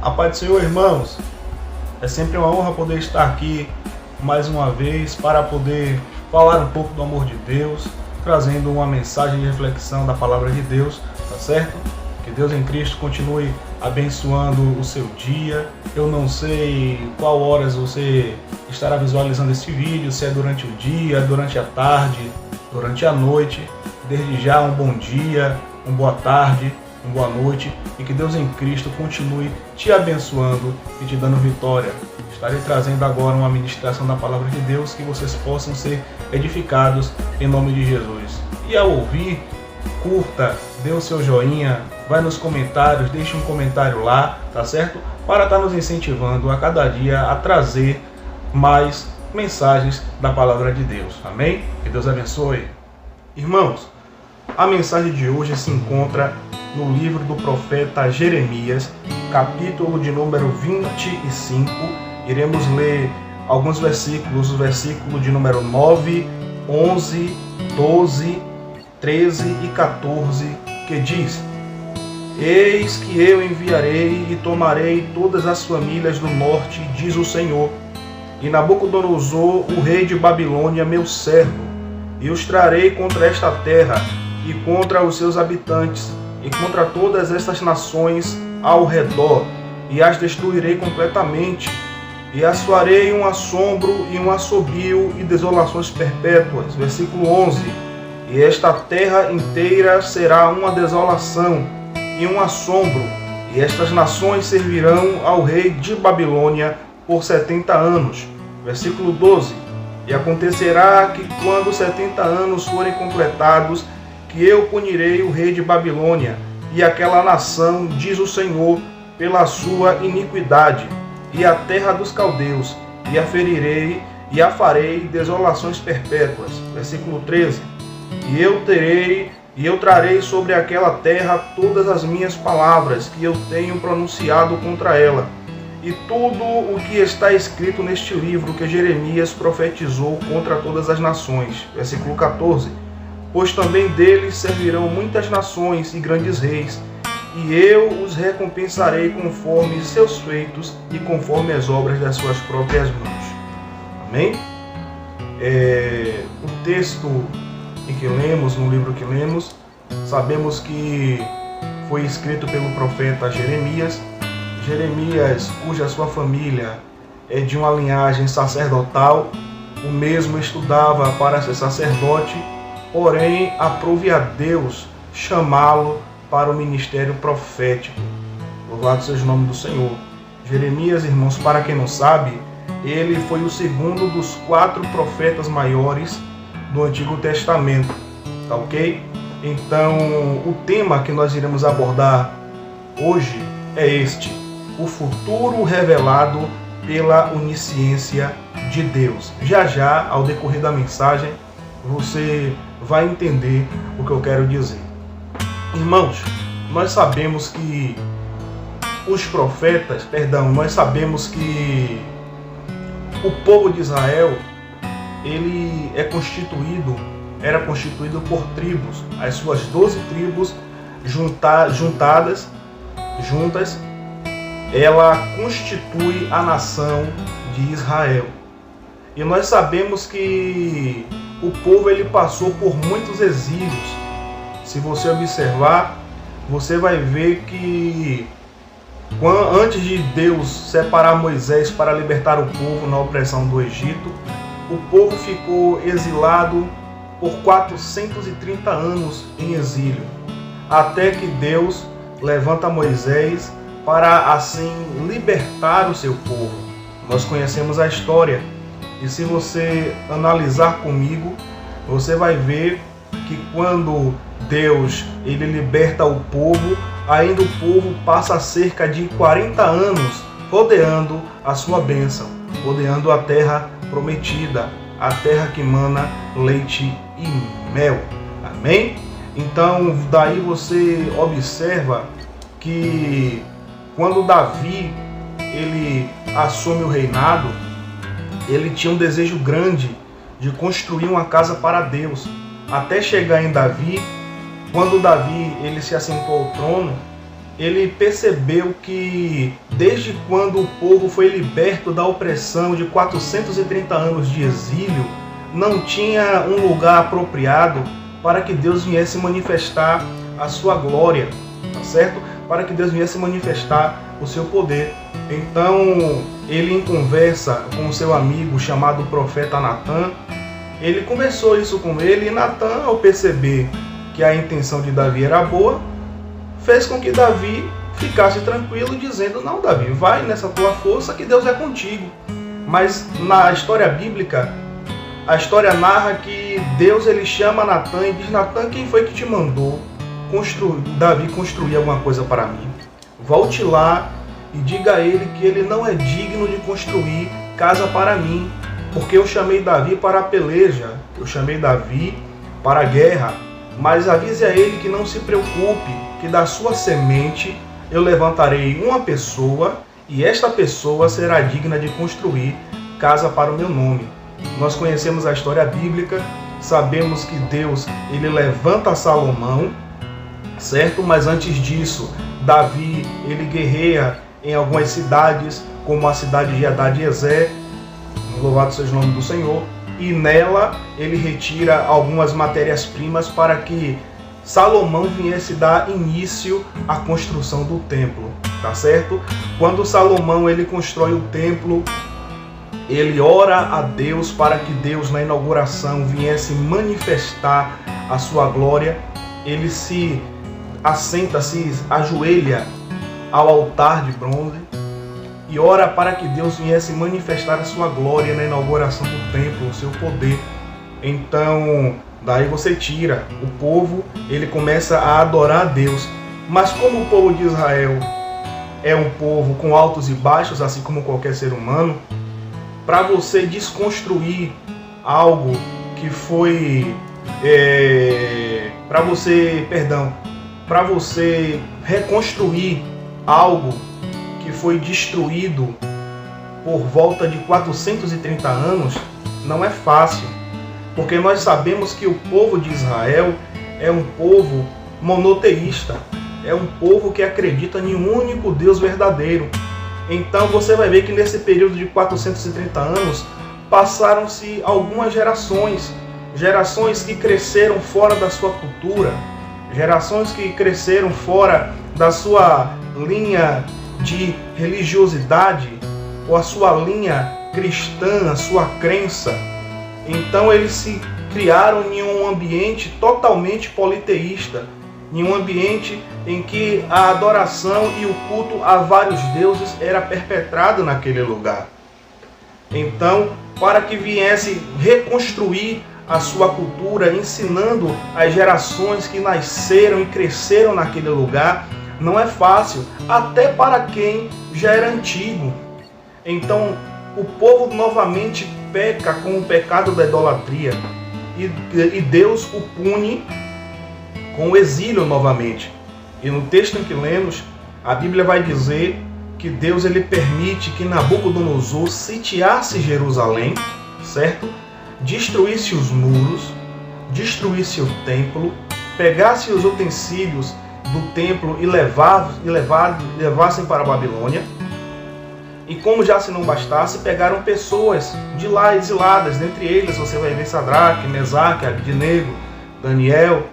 A paz do Senhor, irmãos. É sempre uma honra poder estar aqui mais uma vez para poder falar um pouco do amor de Deus, trazendo uma mensagem de reflexão da palavra de Deus, tá certo? Que Deus em Cristo continue abençoando o seu dia. Eu não sei qual horas você estará visualizando esse vídeo, se é durante o dia, durante a tarde, durante a noite. Desde já um bom dia, uma boa tarde, uma boa noite, e que Deus em Cristo continue te abençoando e te dando vitória. Estarei trazendo agora uma ministração da palavra de Deus, que vocês possam ser edificados em nome de Jesus. E ao ouvir, curta, dê o seu joinha, vai nos comentários, deixe um comentário lá, tá certo? Para estar nos incentivando a cada dia a trazer mais mensagens da palavra de Deus. Amém? Que Deus abençoe. Irmãos, a mensagem de hoje se encontra no livro do profeta Jeremias, capítulo de número 25. Iremos ler alguns versículos, o versículo de número 9, 11, 12, 13 e 14, que diz: Eis que eu enviarei e tomarei todas as famílias do norte, diz o Senhor, e Nabucodonosor, o rei de Babilônia, meu servo, e os trarei contra esta terra e contra os seus habitantes, e contra todas estas nações ao redor, e as destruirei completamente, e as farei um assombro e um assobio e desolações perpétuas. Versículo 11. E esta terra inteira será uma desolação e um assombro, e estas nações servirão ao rei de Babilônia por 70 anos. Versículo 12. E acontecerá que quando 70 anos forem completados, que eu punirei o rei de Babilônia e aquela nação, diz o Senhor, pela sua iniquidade, e a terra dos caldeus, e a ferirei e a farei desolações perpétuas. Versículo 13. E eu trarei sobre aquela terra todas as minhas palavras que eu tenho pronunciado contra ela, e tudo o que está escrito neste livro que Jeremias profetizou contra todas as nações. Versículo 14. Pois também deles servirão muitas nações e grandes reis, e eu os recompensarei conforme seus feitos e conforme as obras das suas próprias mãos. Amém? O texto em que lemos, no livro que lemos, sabemos que foi escrito pelo profeta Jeremias. Jeremias, cuja sua família é de uma linhagem sacerdotal, o mesmo estudava para ser sacerdote, porém aprove a Deus chamá-lo para o ministério profético. Louvado seja o nome do Senhor. Jeremias, irmãos, para quem não sabe, ele foi o segundo dos 4 profetas maiores do Antigo Testamento, tá ok? Então, o tema que nós iremos abordar hoje é este: o futuro revelado pela onisciência de Deus. Já, ao decorrer da mensagem, você vai entender o que eu quero dizer. Irmãos, nós sabemos que nós sabemos que o povo de Israel, ele era constituído por tribos. As suas 12 tribos juntas, ela constitui a nação de Israel. E nós sabemos que o povo ele passou por muitos exílios. Se você observar, você vai ver que antes de Deus separar Moisés para libertar o povo na opressão do Egito, o povo ficou exilado por 430 anos em exílio, até que Deus levanta Moisés para assim libertar o seu povo. Nós conhecemos a história, e se você analisar comigo, você vai ver que quando Deus ele liberta o povo, ainda o povo passa cerca de 40 anos rodeando a sua bênção, rodeando a terra prometida, a terra que mana leite e mel. Amém? Então, daí você observa que quando Davi ele assume o reinado, ele tinha um desejo grande de construir uma casa para Deus. Até chegar em Davi, quando Davi ele se assentou ao trono, ele percebeu que desde quando o povo foi liberto da opressão de 430 anos de exílio, não tinha um lugar apropriado para que Deus viesse manifestar a sua glória, tá certo? Para que Deus viesse manifestar o seu poder. Então, ele, em conversa com o seu amigo chamado profeta Natã, ele conversou isso com ele, e Natã, ao perceber que a intenção de Davi era boa, fez com que Davi ficasse tranquilo, dizendo: não, Davi, vai nessa tua força que Deus é contigo. Mas na história bíblica, a história narra que Deus ele chama Natã e diz: Natã, quem foi que te mandou Davi construir alguma coisa para mim? Volte lá e diga a ele que ele não é digno de construir casa para mim, porque eu chamei Davi para a peleja, eu chamei Davi para a guerra. Mas avise a ele que não se preocupe, que da sua semente eu levantarei uma pessoa, e esta pessoa será digna de construir casa para o meu nome. Nós conhecemos a história bíblica, sabemos que Deus ele levanta Salomão, certo? Mas antes disso, Davi ele guerreia em algumas cidades, como a cidade de Hadad-Ezer, louvado seja o nome do Senhor, e nela ele retira algumas matérias-primas para que Salomão viesse dar início à construção do templo, tá certo? Quando Salomão ele constrói o templo, ele ora a Deus para que Deus na inauguração viesse manifestar a sua glória. Ele se assenta, se ajoelha ao altar de bronze e ora para que Deus viesse manifestar a sua glória na inauguração do templo, o seu poder. Então, daí você tira o povo, ele começa a adorar a Deus. Mas como o povo de Israel é um povo com altos e baixos, assim como qualquer ser humano, para você desconstruir algo que foi... para você reconstruir algo que foi destruído por volta de 430 anos, não é fácil, porque nós sabemos que o povo de Israel é um povo monoteísta, é um povo que acredita em um único Deus verdadeiro. Então você vai ver que nesse período de 430 anos passaram-se algumas gerações que cresceram fora da sua cultura, gerações que cresceram fora da sua linha de religiosidade ou a sua linha cristã, a sua crença. Então eles se criaram em um ambiente totalmente politeísta, em um ambiente em que a adoração e o culto a vários deuses era perpetrado naquele lugar. Então, para que viesse reconstruir a sua cultura, ensinando as gerações que nasceram e cresceram naquele lugar, não é fácil, até para quem já era antigo. Então, o povo novamente peca com o pecado da idolatria e Deus o pune com o exílio novamente. E no texto em que lemos, a Bíblia vai dizer que Deus ele permite que Nabucodonosor sitiasse Jerusalém, certo? Destruísse os muros, destruísse o templo, pegasse os utensílios do templo e levassem para a Babilônia. E como já se não bastasse, pegaram pessoas de lá exiladas. Dentre eles você vai ver Sadraque, Mesaque, Abednego, Daniel,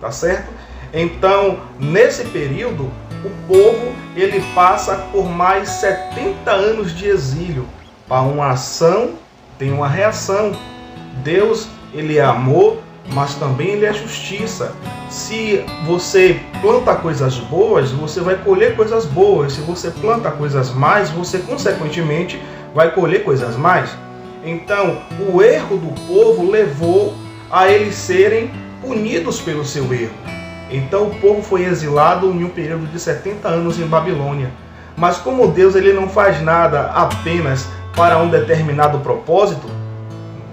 tá certo? Então, nesse período, o povo ele passa por mais 70 anos de exílio. Para uma ação, tem uma reação. Deus, ele é amor, mas também ele é justiça. Se você planta coisas boas, você vai colher coisas boas. Se você planta coisas más, você consequentemente vai colher coisas más. Então, o erro do povo levou a eles serem punidos pelo seu erro. Então, o povo foi exilado em um período de 70 anos em Babilônia. Mas como Deus ele não faz nada apenas para um determinado propósito,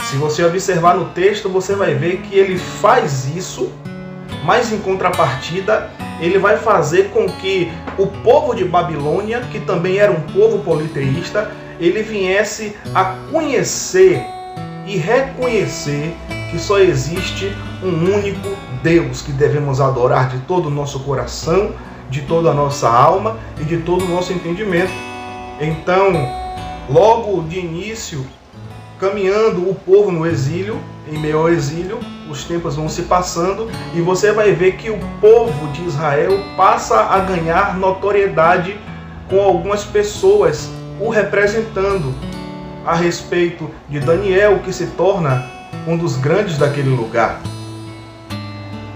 se você observar no texto, você vai ver que ele faz isso, mas em contrapartida, ele vai fazer com que o povo de Babilônia, que também era um povo politeísta, ele viesse a conhecer e reconhecer que só existe um único Deus que devemos adorar de todo o nosso coração, de toda a nossa alma e de todo o nosso entendimento. Então, logo de início, caminhando o povo no exílio, em meio ao exílio, os tempos vão se passando e você vai ver que o povo de Israel passa a ganhar notoriedade com algumas pessoas o representando, a respeito de Daniel, que se torna um dos grandes daquele lugar.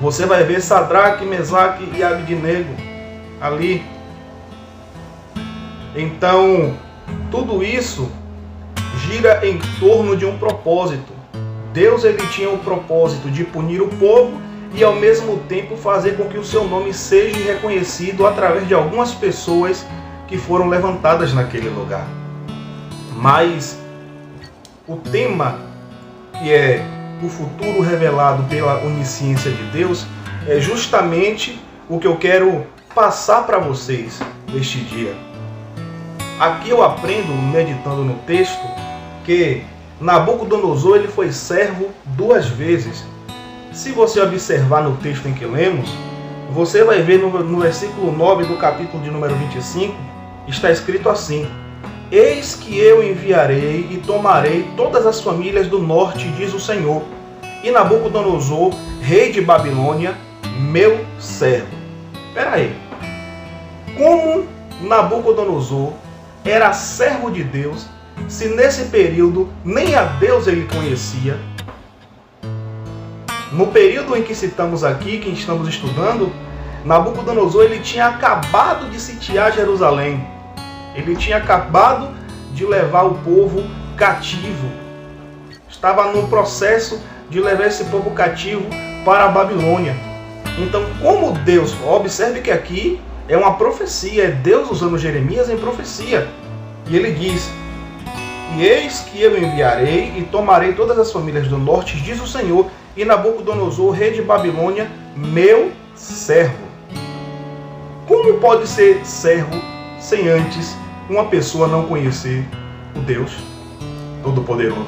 Você vai ver Sadraque, Mesaque e Abednego ali. Então, tudo isso gira em torno de um propósito. Deus ele tinha o propósito de punir o povo e ao mesmo tempo fazer com que o seu nome seja reconhecido através de algumas pessoas que foram levantadas naquele lugar. Mas o tema, que é o futuro revelado pela onisciência de Deus, é justamente o que eu quero passar para vocês neste dia. Aqui eu aprendo, meditando no texto, que Nabucodonosor ele foi servo 2 vezes. Se você observar no texto em que lemos, você vai ver no versículo 9 do capítulo de número 25, está escrito assim: Eis que eu enviarei e tomarei todas as famílias do norte, diz o Senhor, e Nabucodonosor, rei de Babilônia, meu servo. Espera aí. Como Nabucodonosor era servo de Deus, se nesse período nem a Deus ele conhecia? No período em que citamos aqui, que estamos estudando, Nabucodonosor ele tinha acabado de sitiar Jerusalém. Ele tinha acabado de levar o povo cativo. Estava no processo de levar esse povo cativo para a Babilônia. Então, como Deus, observe que aqui é uma profecia, é Deus usando Jeremias em profecia. E ele diz: E eis que eu enviarei e tomarei todas as famílias do norte, diz o Senhor, e Nabucodonosor, rei de Babilônia, meu servo. Como pode ser servo sem antes uma pessoa não conhecer o Deus Todo-Poderoso?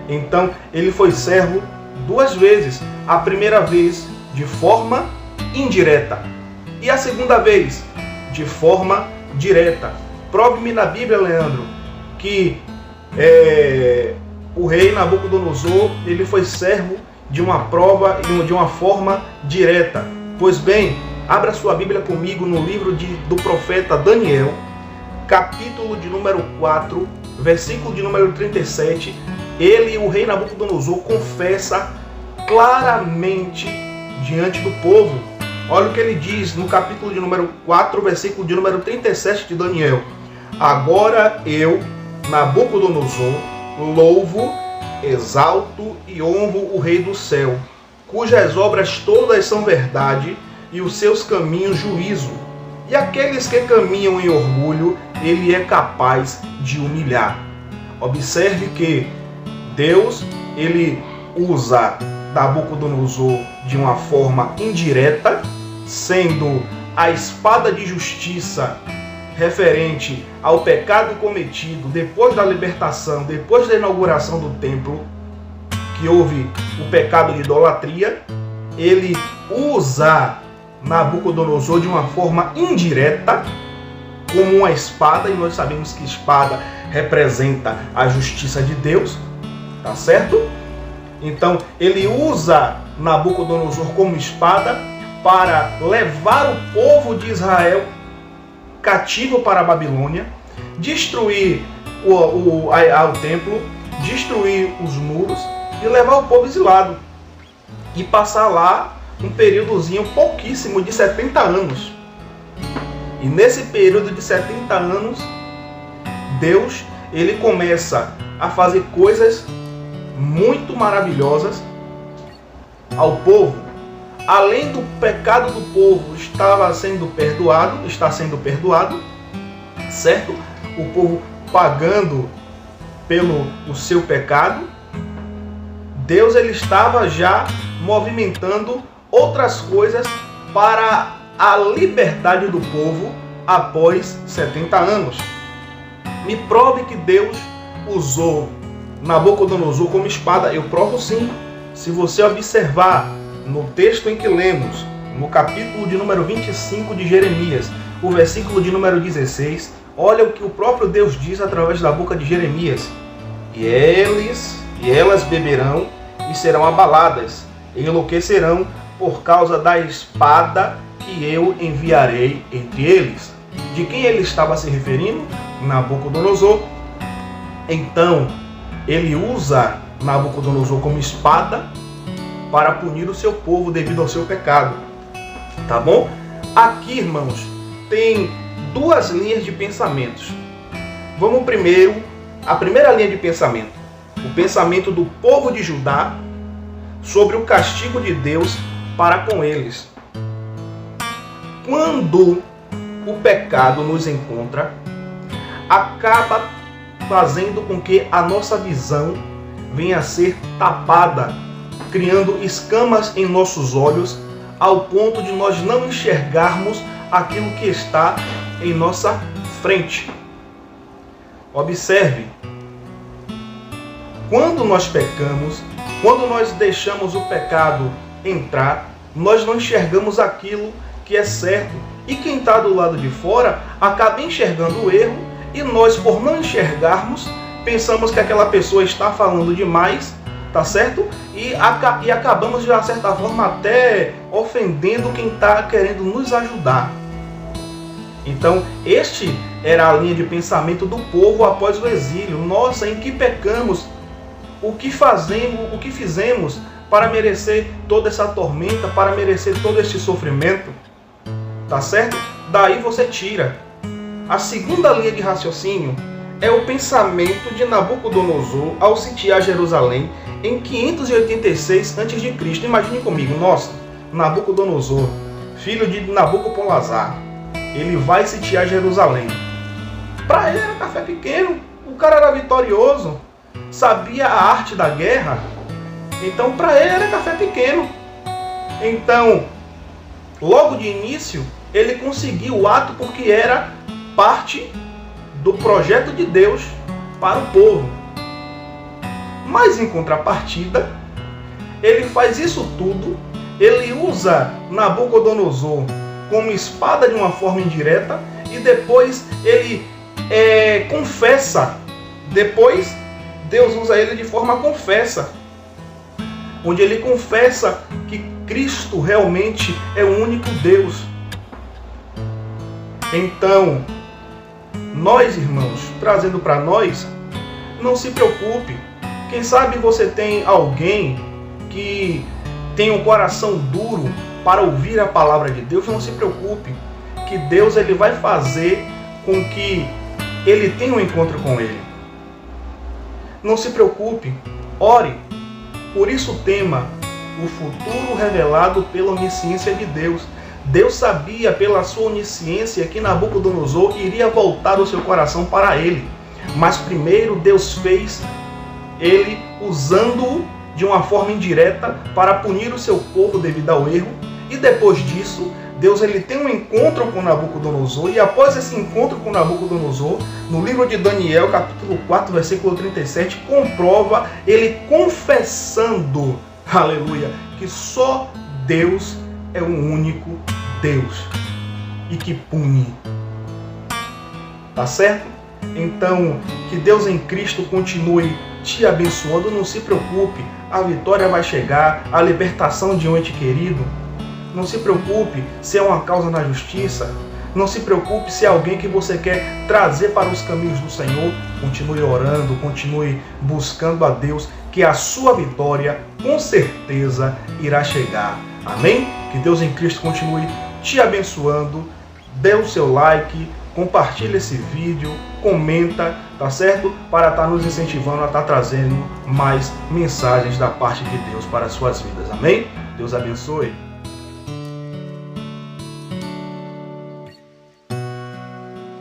Então, ele foi servo 2 vezes. A primeira vez de forma indireta e a segunda vez de forma direta. Prove-me na Bíblia, Leandro, que o rei Nabucodonosor ele foi servo de uma prova e de uma forma direta. Pois bem, abra sua Bíblia comigo no livro do profeta Daniel, capítulo de número 4, versículo de número 37. Ele, o rei Nabucodonosor, confessa claramente diante do povo. Olha o que ele diz no capítulo de número 4, versículo de número 37 de Daniel. Agora eu, Nabucodonosor, louvo, exalto e honro o Rei do céu, cujas obras todas são verdade e os seus caminhos juízo. E aqueles que caminham em orgulho, ele é capaz de humilhar. Observe que Deus, ele usa Nabucodonosor de uma forma indireta, sendo a espada de justiça referente ao pecado cometido depois da libertação, depois da inauguração do templo, que houve o pecado de idolatria. Ele usa Nabucodonosor de uma forma indireta, como uma espada, e nós sabemos que espada representa a justiça de Deus, tá certo? Então, ele usa Nabucodonosor como espada para levar o povo de Israel cativo para a Babilônia, destruir o templo, destruir os muros e levar o povo exilado. E passar lá um períodozinho pouquíssimo de 70 anos. E nesse período de 70 anos, Deus ele começa a fazer coisas muito maravilhosas ao povo. Além do pecado do povo está sendo perdoado, certo? O povo pagando pelo o seu pecado. Deus ele estava já movimentando outras coisas para a liberdade do povo após 70 anos. Me prove que Deus usou Nabucodonosor como espada. Eu provo sim. Se você observar no texto em que lemos, no capítulo de número 25 de Jeremias, o versículo de número 16, olha o que o próprio Deus diz através da boca de Jeremias. E elas beberão e serão abaladas, e enlouquecerão por causa da espada que eu enviarei entre eles. De quem ele estava se referindo? Nabucodonosor. Então, ele usa Nabucodonosor como espada para punir o seu povo devido ao seu pecado. Tá bom? Aqui, irmãos, tem duas linhas de pensamentos. Vamos primeiro, a primeira linha de pensamento. O pensamento do povo de Judá sobre o castigo de Deus para com eles. Quando o pecado nos encontra, acaba fazendo com que a nossa visão venha a ser tapada, criando escamas em nossos olhos, ao ponto de nós não enxergarmos aquilo que está em nossa frente. Observe, quando nós pecamos, quando nós deixamos o pecado entrar, nós não enxergamos aquilo que é certo. E quem está do lado de fora acaba enxergando o erro, e nós, por não enxergarmos, pensamos que aquela pessoa está falando demais, tá certo? E acabamos, de uma certa forma, até ofendendo quem está querendo nos ajudar. Então, este era a linha de pensamento do povo após o exílio. Nossa, em que pecamos? O que fizemos para merecer toda essa tormenta, para merecer todo este sofrimento? Tá certo? Daí você tira. A segunda linha de raciocínio é o pensamento de Nabucodonosor ao sitiar Jerusalém em 586 a.C. Imagine comigo, nossa, Nabucodonosor, filho de Nabucodonosor, ele vai sitiar Jerusalém. Para ele era café pequeno, o cara era vitorioso, sabia a arte da guerra, então para ele era café pequeno. Então, logo de início, ele conseguiu o ato porque era parte do projeto de Deus para o povo. Mas em contrapartida, ele faz isso tudo, ele usa Nabucodonosor como espada de uma forma indireta, e depois ele confessa. Depois Deus usa ele de forma confessa, onde ele confessa que Cristo realmente é o único Deus. Então, nós, irmãos, trazendo para nós, não se preocupe. Quem sabe você tem alguém que tem um coração duro para ouvir a palavra de Deus. Não se preocupe, que Deus ele vai fazer com que ele tenha um encontro com ele. Não se preocupe, ore. Por isso o tema, o futuro revelado pela onisciência de Deus. Deus sabia pela sua onisciência que Nabucodonosor iria voltar o seu coração para ele. Mas primeiro Deus fez ele usando-o de uma forma indireta para punir o seu povo devido ao erro. E depois disso, Deus ele tem um encontro com Nabucodonosor. E após esse encontro com Nabucodonosor, no livro de Daniel, capítulo 4, versículo 37, comprova ele confessando, aleluia, que só Deus é o único Deus e que pune. Tá certo? Então, que Deus em Cristo continue te abençoando. Não se preocupe, a vitória vai chegar, a libertação de um ente querido. Não se preocupe se é uma causa na justiça. Não se preocupe se é alguém que você quer trazer para os caminhos do Senhor. Continue orando, continue buscando a Deus, que a sua vitória com certeza irá chegar. Amém? Que Deus em Cristo continue te abençoando. Dê o seu like, compartilhe esse vídeo, comenta, tá certo? Para estar nos incentivando a estar trazendo mais mensagens da parte de Deus para as suas vidas. Amém? Deus abençoe.